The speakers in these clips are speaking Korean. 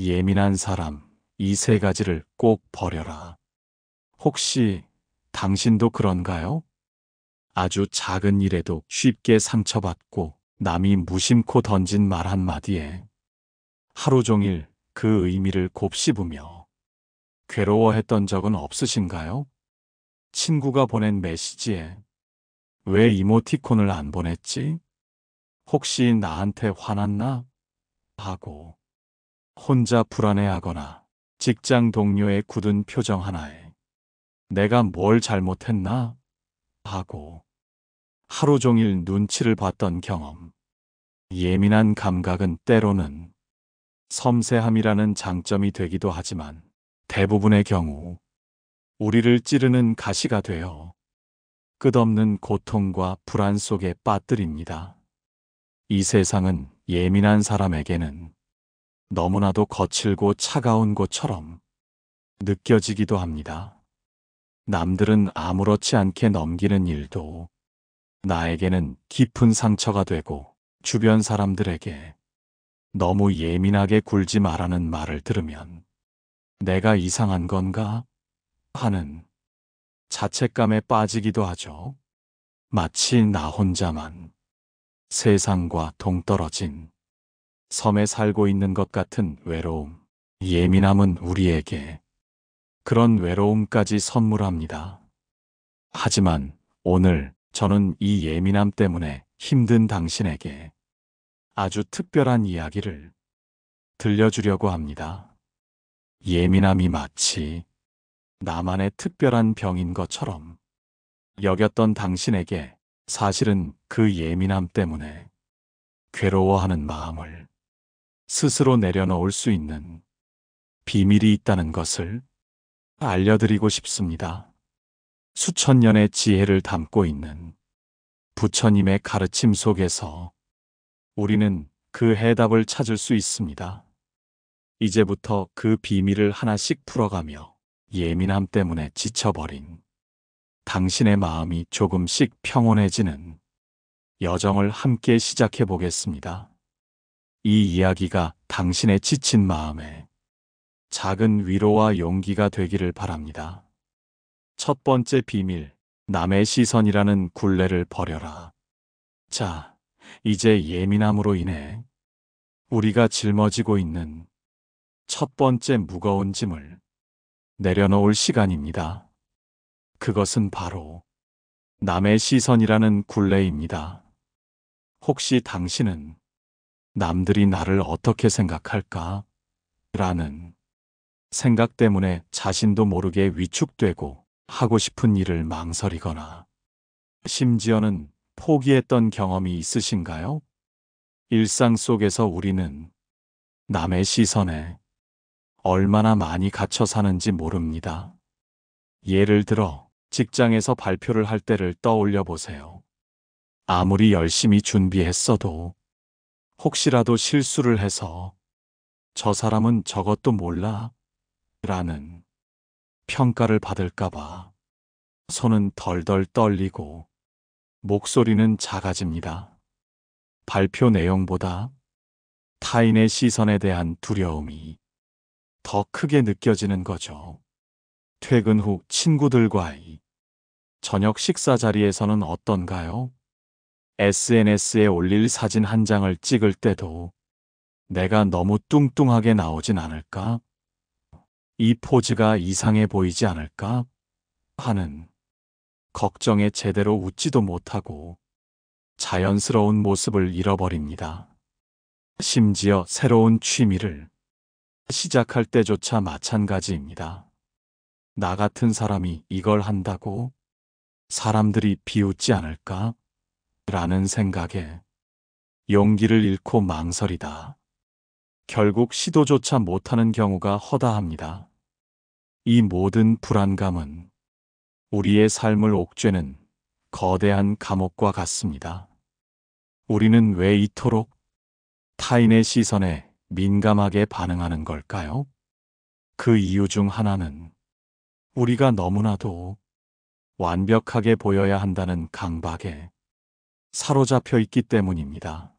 예민한 사람, 이 세 가지를 꼭 버려라. 혹시 당신도 그런가요? 아주 작은 일에도 쉽게 상처받고 남이 무심코 던진 말 한마디에 하루 종일 그 의미를 곱씹으며 괴로워했던 적은 없으신가요? 친구가 보낸 메시지에 왜 이모티콘을 안 보냈지? 혹시 나한테 화났나? 하고 혼자 불안해하거나 직장 동료의 굳은 표정 하나에 내가 뭘 잘못했나? 하고 하루 종일 눈치를 봤던 경험. 예민한 감각은 때로는 섬세함이라는 장점이 되기도 하지만 대부분의 경우 우리를 찌르는 가시가 되어 끝없는 고통과 불안 속에 빠뜨립니다. 이 세상은 예민한 사람에게는 너무나도 거칠고 차가운 곳처럼 느껴지기도 합니다. 남들은 아무렇지 않게 넘기는 일도 나에게는 깊은 상처가 되고 주변 사람들에게 너무 예민하게 굴지 말라는 말을 들으면 내가 이상한 건가 하는 자책감에 빠지기도 하죠. 마치 나 혼자만 세상과 동떨어진 섬에 살고 있는 것 같은 외로움. 예민함은 우리에게 그런 외로움까지 선물합니다. 하지만 오늘 저는 이 예민함 때문에 힘든 당신에게 아주 특별한 이야기를 들려주려고 합니다. 예민함이 마치 나만의 특별한 병인 것처럼 여겼던 당신에게 사실은 그 예민함 때문에 괴로워하는 마음을 스스로 내려놓을 수 있는 비밀이 있다는 것을 알려드리고 싶습니다. 수천 년의 지혜를 담고 있는 부처님의 가르침 속에서 우리는 그 해답을 찾을 수 있습니다. 이제부터 그 비밀을 하나씩 풀어가며 예민함 때문에 지쳐버린 당신의 마음이 조금씩 평온해지는 여정을 함께 시작해 보겠습니다. 이 이야기가 당신의 지친 마음에 작은 위로와 용기가 되기를 바랍니다. 첫 번째 비밀, 남의 시선이라는 굴레를 버려라. 자, 이제 예민함으로 인해 우리가 짊어지고 있는 첫 번째 무거운 짐을 내려놓을 시간입니다. 그것은 바로 남의 시선이라는 굴레입니다. 혹시 당신은 남들이 나를 어떻게 생각할까? 라는 생각 때문에 자신도 모르게 위축되고 하고 싶은 일을 망설이거나 심지어는 포기했던 경험이 있으신가요? 일상 속에서 우리는 남의 시선에 얼마나 많이 갇혀 사는지 모릅니다. 예를 들어 직장에서 발표를 할 때를 떠올려 보세요. 아무리 열심히 준비했어도 혹시라도 실수를 해서 저 사람은 저것도 몰라 라는 평가를 받을까봐 손은 덜덜 떨리고 목소리는 작아집니다. 발표 내용보다 타인의 시선에 대한 두려움이 더 크게 느껴지는 거죠. 퇴근 후 친구들과의 저녁 식사 자리에서는 어떤가요? SNS에 올릴 사진 한 장을 찍을 때도 내가 너무 뚱뚱하게 나오진 않을까? 이 포즈가 이상해 보이지 않을까? 하는 걱정에 제대로 웃지도 못하고 자연스러운 모습을 잃어버립니다. 심지어 새로운 취미를 시작할 때조차 마찬가지입니다. 나 같은 사람이 이걸 한다고 사람들이 비웃지 않을까? 라는 생각에 용기를 잃고 망설이다. 결국 시도조차 못하는 경우가 허다합니다. 이 모든 불안감은 우리의 삶을 옥죄는 거대한 감옥과 같습니다. 우리는 왜 이토록 타인의 시선에 민감하게 반응하는 걸까요? 그 이유 중 하나는 우리가 너무나도 완벽하게 보여야 한다는 강박에 사로잡혀 있기 때문입니다.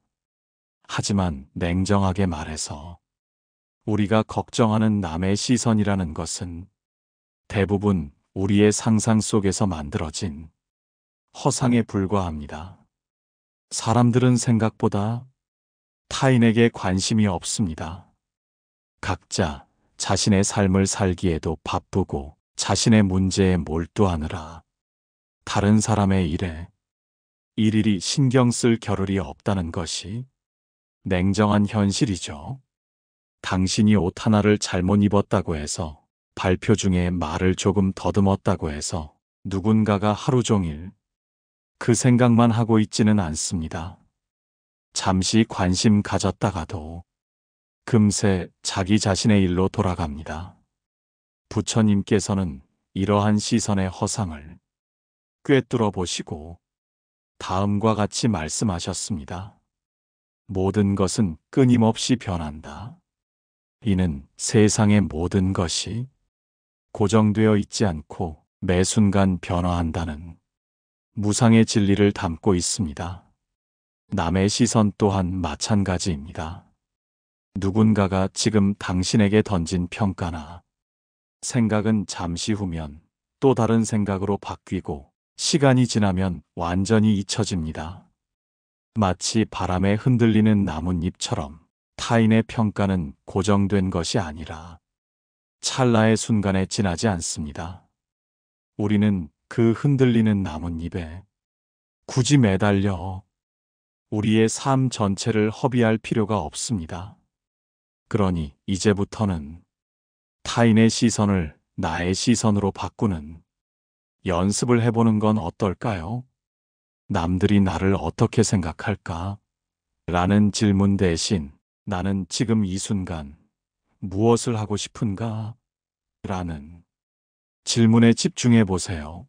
하지만 냉정하게 말해서 우리가 걱정하는 남의 시선이라는 것은 대부분 우리의 상상 속에서 만들어진 허상에 불과합니다. 사람들은 생각보다 타인에게 관심이 없습니다. 각자 자신의 삶을 살기에도 바쁘고 자신의 문제에 몰두하느라 다른 사람의 일에 일일이 신경 쓸 겨를이 없다는 것이 냉정한 현실이죠. 당신이 옷 하나를 잘못 입었다고 해서, 발표 중에 말을 조금 더듬었다고 해서 누군가가 하루 종일 그 생각만 하고 있지는 않습니다. 잠시 관심 가졌다가도 금세 자기 자신의 일로 돌아갑니다. 부처님께서는 이러한 시선의 허상을 꿰뚫어 보시고 다음과 같이 말씀하셨습니다. 모든 것은 끊임없이 변한다. 이는 세상의 모든 것이 고정되어 있지 않고 매 순간 변화한다는 무상의 진리를 담고 있습니다. 남의 시선 또한 마찬가지입니다. 누군가가 지금 당신에게 던진 평가나 생각은 잠시 후면 또 다른 생각으로 바뀌고 시간이 지나면 완전히 잊혀집니다. 마치 바람에 흔들리는 나뭇잎처럼 타인의 평가는 고정된 것이 아니라 찰나의 순간에 지나지 않습니다. 우리는 그 흔들리는 나뭇잎에 굳이 매달려 우리의 삶 전체를 허비할 필요가 없습니다. 그러니 이제부터는 타인의 시선을 나의 시선으로 바꾸는 연습을 해보는 건 어떨까요? 남들이 나를 어떻게 생각할까? 라는 질문 대신 나는 지금 이 순간 무엇을 하고 싶은가? 라는 질문에 집중해 보세요.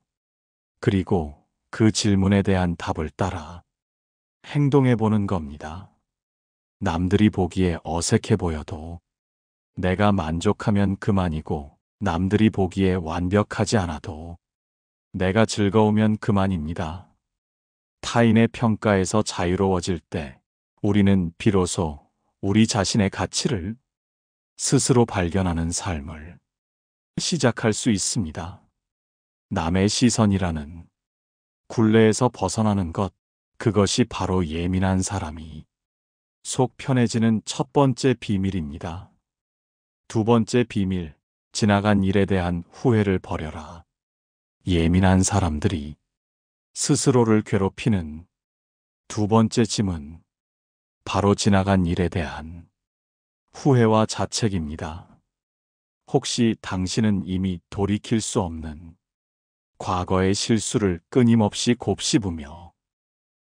그리고 그 질문에 대한 답을 따라 행동해 보는 겁니다. 남들이 보기에 어색해 보여도 내가 만족하면 그만이고, 남들이 보기에 완벽하지 않아도 내가 즐거우면 그만입니다. 타인의 평가에서 자유로워질 때 우리는 비로소 우리 자신의 가치를 스스로 발견하는 삶을 시작할 수 있습니다. 남의 시선이라는 굴레에서 벗어나는 것, 그것이 바로 예민한 사람이 속 편해지는 첫 번째 비밀입니다. 두 번째 비밀, 지나간 일에 대한 후회를 버려라. 예민한 사람들이 스스로를 괴롭히는 두 번째 짐은 바로 지나간 일에 대한 후회와 자책입니다. 혹시 당신은 이미 돌이킬 수 없는 과거의 실수를 끊임없이 곱씹으며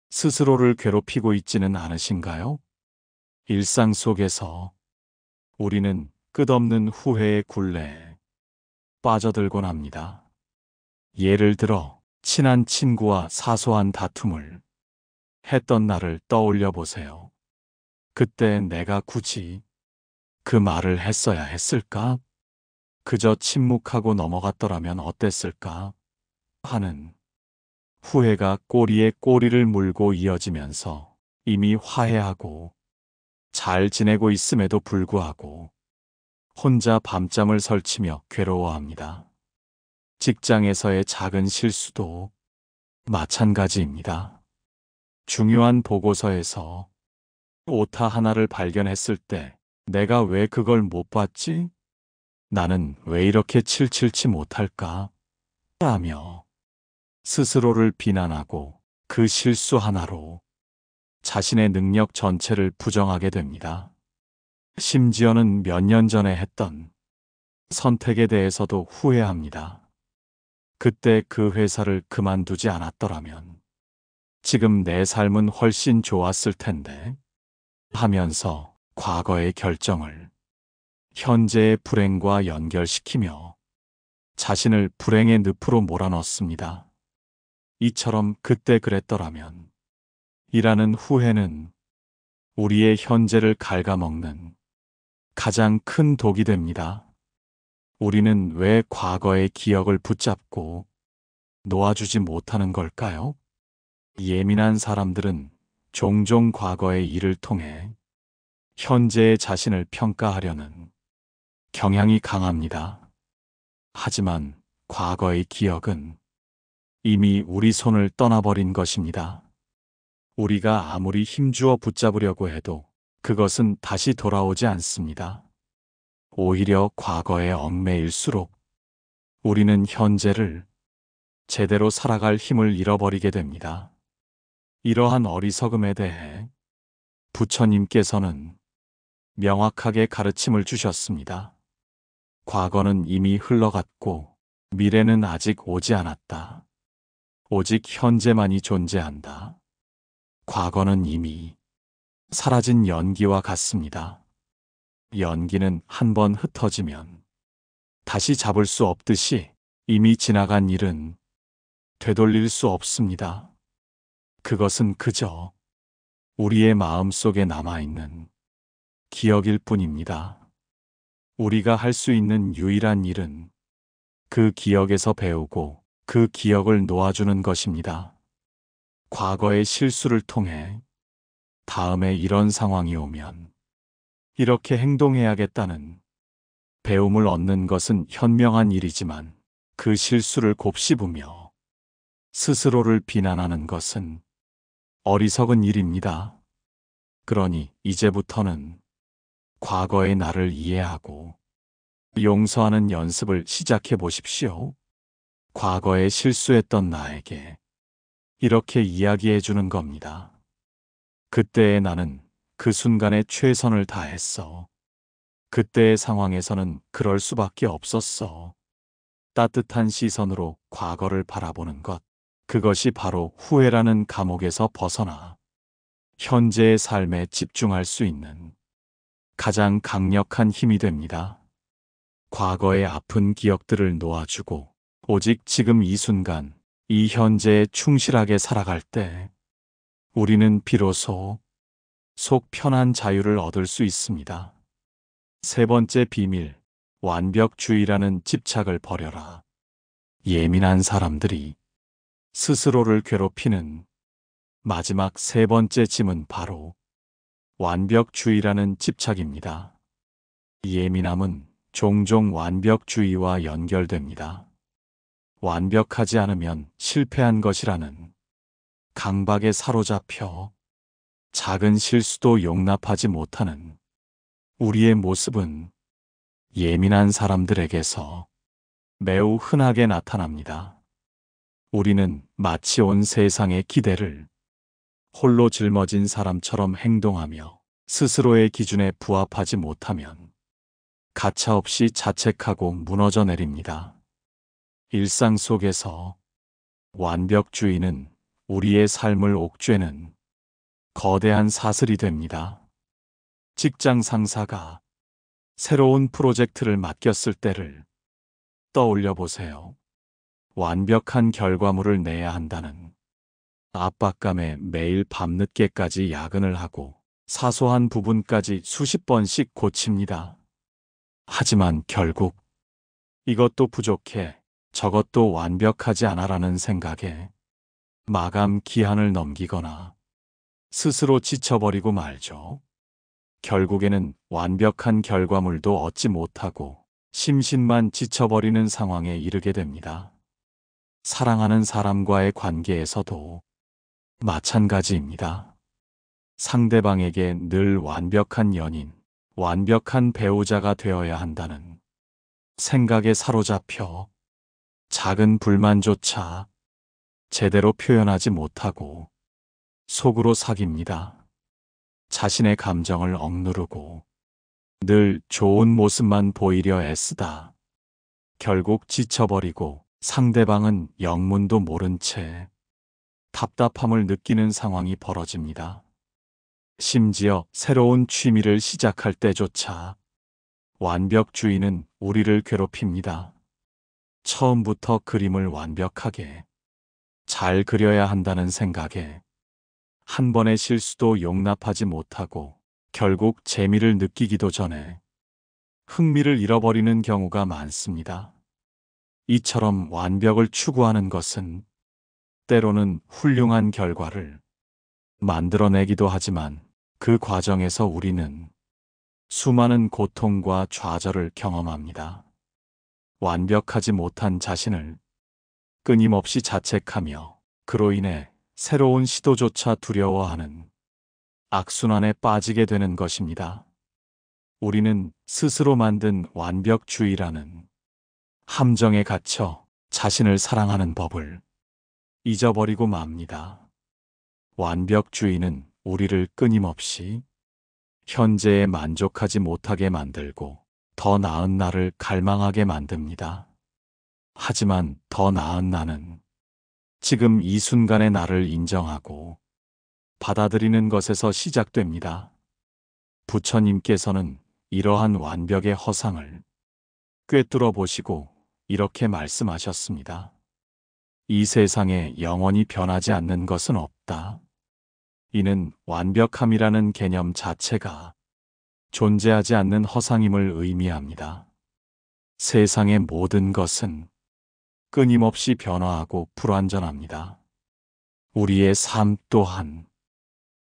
스스로를 괴롭히고 있지는 않으신가요? 일상 속에서 우리는 끝없는 후회의 굴레에 빠져들곤 합니다. 예를 들어 친한 친구와 사소한 다툼을 했던 날을 떠올려 보세요. 그때 내가 굳이 그 말을 했어야 했을까? 그저 침묵하고 넘어갔더라면 어땠을까? 하는 후회가 꼬리에 꼬리를 물고 이어지면서 이미 화해하고 잘 지내고 있음에도 불구하고 혼자 밤잠을 설치며 괴로워합니다. 직장에서의 작은 실수도 마찬가지입니다. 중요한 보고서에서 오타 하나를 발견했을 때 내가 왜 그걸 못 봤지? 나는 왜 이렇게 칠칠치 못할까? 라며 스스로를 비난하고 그 실수 하나로 자신의 능력 전체를 부정하게 됩니다. 심지어는 몇 년 전에 했던 선택에 대해서도 후회합니다. 그때 그 회사를 그만두지 않았더라면 지금 내 삶은 훨씬 좋았을 텐데 하면서 과거의 결정을 현재의 불행과 연결시키며 자신을 불행의 늪으로 몰아넣습니다. 이처럼 그때 그랬더라면 이라는 후회는 우리의 현재를 갉아먹는 가장 큰 독이 됩니다. 우리는 왜 과거의 기억을 붙잡고 놓아주지 못하는 걸까요? 예민한 사람들은 종종 과거의 일을 통해 현재의 자신을 평가하려는 경향이 강합니다. 하지만 과거의 기억은 이미 우리 손을 떠나버린 것입니다. 우리가 아무리 힘주어 붙잡으려고 해도 그것은 다시 돌아오지 않습니다. 오히려 과거에 얽매일수록 우리는 현재를 제대로 살아갈 힘을 잃어버리게 됩니다. 이러한 어리석음에 대해 부처님께서는 명확하게 가르침을 주셨습니다. 과거는 이미 흘러갔고 미래는 아직 오지 않았다. 오직 현재만이 존재한다. 과거는 이미 사라진 연기와 같습니다. 연기는 한번 흩어지면 다시 잡을 수 없듯이 이미 지나간 일은 되돌릴 수 없습니다. 그것은 그저 우리의 마음속에 남아있는 기억일 뿐입니다. 우리가 할 수 있는 유일한 일은 그 기억에서 배우고 그 기억을 놓아주는 것입니다. 과거의 실수를 통해 다음에 이런 상황이 오면 이렇게 행동해야겠다는 배움을 얻는 것은 현명한 일이지만 그 실수를 곱씹으며 스스로를 비난하는 것은 어리석은 일입니다. 그러니 이제부터는 과거의 나를 이해하고 용서하는 연습을 시작해 보십시오. 과거에 실수했던 나에게 이렇게 이야기해 주는 겁니다. 그때의 나는 그 순간에 최선을 다했어. 그때의 상황에서는 그럴 수밖에 없었어. 따뜻한 시선으로 과거를 바라보는 것, 그것이 바로 후회라는 감옥에서 벗어나 현재의 삶에 집중할 수 있는 가장 강력한 힘이 됩니다. 과거의 아픈 기억들을 놓아주고 오직 지금 이 순간, 이 현재에 충실하게 살아갈 때 우리는 비로소 속 편한 자유를 얻을 수 있습니다. 세 번째 비밀, 완벽주의라는 집착을 버려라. 예민한 사람들이 스스로를 괴롭히는 마지막 세 번째 짐은 바로 완벽주의라는 집착입니다. 예민함은 종종 완벽주의와 연결됩니다. 완벽하지 않으면 실패한 것이라는 강박에 사로잡혀 작은 실수도 용납하지 못하는 우리의 모습은 예민한 사람들에게서 매우 흔하게 나타납니다. 우리는 마치 온 세상의 기대를 홀로 짊어진 사람처럼 행동하며 스스로의 기준에 부합하지 못하면 가차없이 자책하고 무너져 내립니다. 일상 속에서 완벽주의는 우리의 삶을 옥죄는 거대한 사슬이 됩니다. 직장 상사가 새로운 프로젝트를 맡겼을 때를 떠올려 보세요. 완벽한 결과물을 내야 한다는 압박감에 매일 밤늦게까지 야근을 하고 사소한 부분까지 수십 번씩 고칩니다. 하지만 결국 이것도 부족해, 저것도 완벽하지 않아라는 생각에 마감 기한을 넘기거나 스스로 지쳐버리고 말죠. 결국에는 완벽한 결과물도 얻지 못하고 심신만 지쳐버리는 상황에 이르게 됩니다. 사랑하는 사람과의 관계에서도 마찬가지입니다. 상대방에게 늘 완벽한 연인, 완벽한 배우자가 되어야 한다는 생각에 사로잡혀 작은 불만조차 제대로 표현하지 못하고 속으로 사깁니다. 자신의 감정을 억누르고 늘 좋은 모습만 보이려 애쓰다 결국 지쳐버리고 상대방은 영문도 모른 채 답답함을 느끼는 상황이 벌어집니다. 심지어 새로운 취미를 시작할 때조차 완벽주의는 우리를 괴롭힙니다. 처음부터 그림을 완벽하게 잘 그려야 한다는 생각에 한 번의 실수도 용납하지 못하고 결국 재미를 느끼기도 전에 흥미를 잃어버리는 경우가 많습니다. 이처럼 완벽을 추구하는 것은 때로는 훌륭한 결과를 만들어내기도 하지만 그 과정에서 우리는 수많은 고통과 좌절을 경험합니다. 완벽하지 못한 자신을 끊임없이 자책하며 그로 인해 새로운 시도조차 두려워하는 악순환에 빠지게 되는 것입니다. 우리는 스스로 만든 완벽주의라는 함정에 갇혀 자신을 사랑하는 법을 잊어버리고 맙니다. 완벽주의는 우리를 끊임없이 현재에 만족하지 못하게 만들고 더 나은 나를 갈망하게 만듭니다. 하지만 더 나은 나는 지금 이 순간의 나를 인정하고 받아들이는 것에서 시작됩니다. 부처님께서는 이러한 완벽의 허상을 꿰뚫어 보시고 이렇게 말씀하셨습니다. 이 세상에 영원히 변하지 않는 것은 없다. 이는 완벽함이라는 개념 자체가 존재하지 않는 허상임을 의미합니다. 세상의 모든 것은 끊임없이 변화하고 불완전합니다. 우리의 삶 또한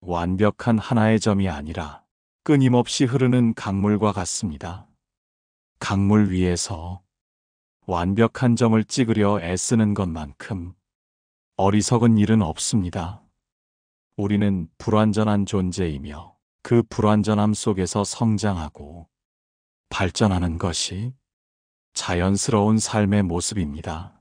완벽한 하나의 점이 아니라 끊임없이 흐르는 강물과 같습니다. 강물 위에서 완벽한 점을 찍으려 애쓰는 것만큼 어리석은 일은 없습니다. 우리는 불완전한 존재이며 그 불완전함 속에서 성장하고 발전하는 것이 자연스러운 삶의 모습입니다.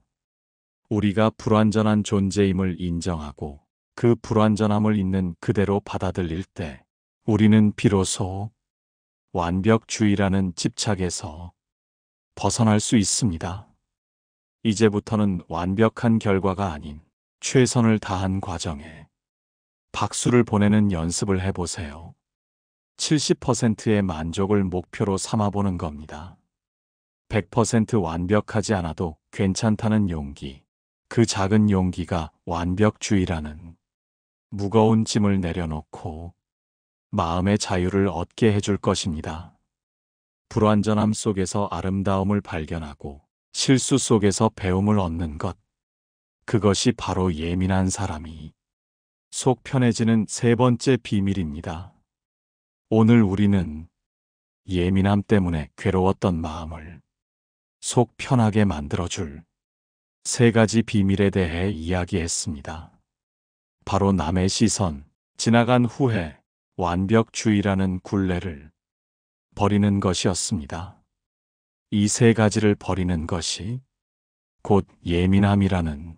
우리가 불완전한 존재임을 인정하고 그 불완전함을 있는 그대로 받아들일 때 우리는 비로소 완벽주의라는 집착에서 벗어날 수 있습니다. 이제부터는 완벽한 결과가 아닌 최선을 다한 과정에 박수를 보내는 연습을 해보세요. 70%의 만족을 목표로 삼아보는 겁니다. 100% 완벽하지 않아도 괜찮다는 용기, 그 작은 용기가 완벽주의라는 무거운 짐을 내려놓고 마음의 자유를 얻게 해줄 것입니다. 불완전함 속에서 아름다움을 발견하고 실수 속에서 배움을 얻는 것, 그것이 바로 예민한 사람이 속 편해지는 세 번째 비밀입니다. 오늘 우리는 예민함 때문에 괴로웠던 마음을 속 편하게 만들어줄 세 가지 비밀에 대해 이야기했습니다. 바로 남의 시선, 지나간 후회, 완벽주의라는 굴레를 버리는 것이었습니다. 이 세 가지를 버리는 것이 곧 예민함이라는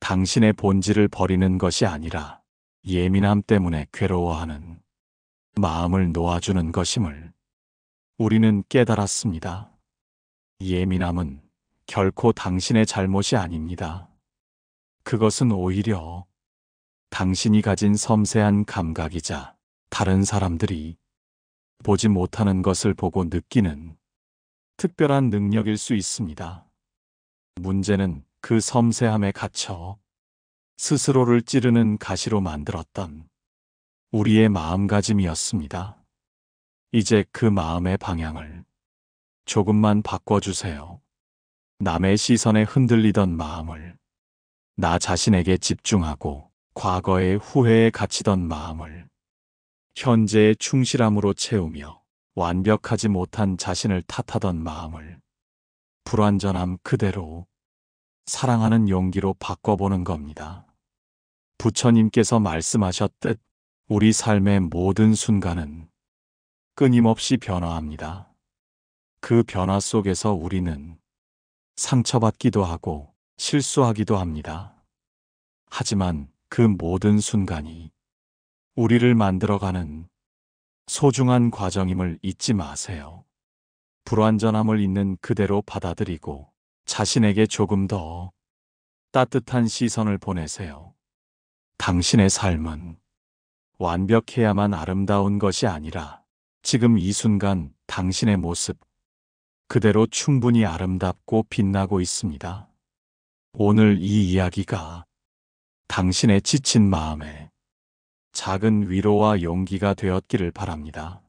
당신의 본질을 버리는 것이 아니라 예민함 때문에 괴로워하는 마음을 놓아주는 것임을 우리는 깨달았습니다. 예민함은 결코 당신의 잘못이 아닙니다. 그것은 오히려 당신이 가진 섬세한 감각이자 다른 사람들이 보지 못하는 것을 보고 느끼는 특별한 능력일 수 있습니다. 문제는 그 섬세함에 갇혀 스스로를 찌르는 가시로 만들었던 우리의 마음가짐이었습니다. 이제 그 마음의 방향을 조금만 바꿔주세요. 남의 시선에 흔들리던 마음을 나 자신에게 집중하고 과거의 후회에 갇히던 마음을 현재의 충실함으로 채우며 완벽하지 못한 자신을 탓하던 마음을 불완전함 그대로 사랑하는 용기로 바꿔보는 겁니다. 부처님께서 말씀하셨듯 우리 삶의 모든 순간은 끊임없이 변화합니다. 그 변화 속에서 우리는 상처받기도 하고 실수하기도 합니다. 하지만 그 모든 순간이 우리를 만들어가는 소중한 과정임을 잊지 마세요. 불완전함을 있는 그대로 받아들이고 자신에게 조금 더 따뜻한 시선을 보내세요. 당신의 삶은 완벽해야만 아름다운 것이 아니라 지금 이 순간 당신의 모습 그대로 충분히 아름답고 빛나고 있습니다. 오늘 이 이야기가 당신의 지친 마음에 작은 위로와 용기가 되었기를 바랍니다.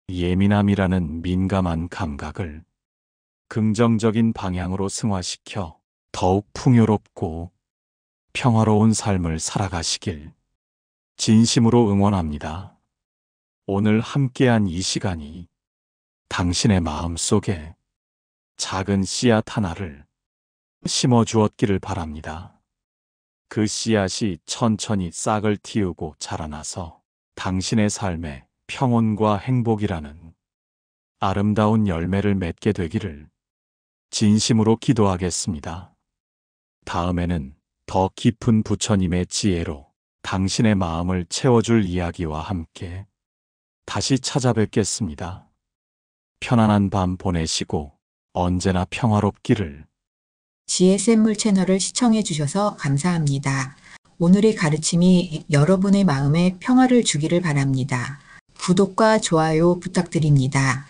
예민함이라는 민감한 감각을 긍정적인 방향으로 승화시켜 더욱 풍요롭고 평화로운 삶을 살아가시길 진심으로 응원합니다. 오늘 함께한 이 시간이 당신의 마음 속에 작은 씨앗 하나를 심어 주었기를 바랍니다. 그 씨앗이 천천히 싹을 틔우고 자라나서 당신의 삶에 평온과 행복이라는 아름다운 열매를 맺게 되기를 진심으로 기도하겠습니다. 다음에는 더 깊은 부처님의 지혜로 당신의 마음을 채워줄 이야기와 함께 다시 찾아뵙겠습니다. 편안한 밤 보내시고 언제나 평화롭기를. 지혜 샘물 채널을 시청해 주셔서 감사합니다. 오늘의 가르침이 여러분의 마음에 평화를 주기를 바랍니다. 구독과 좋아요 부탁드립니다.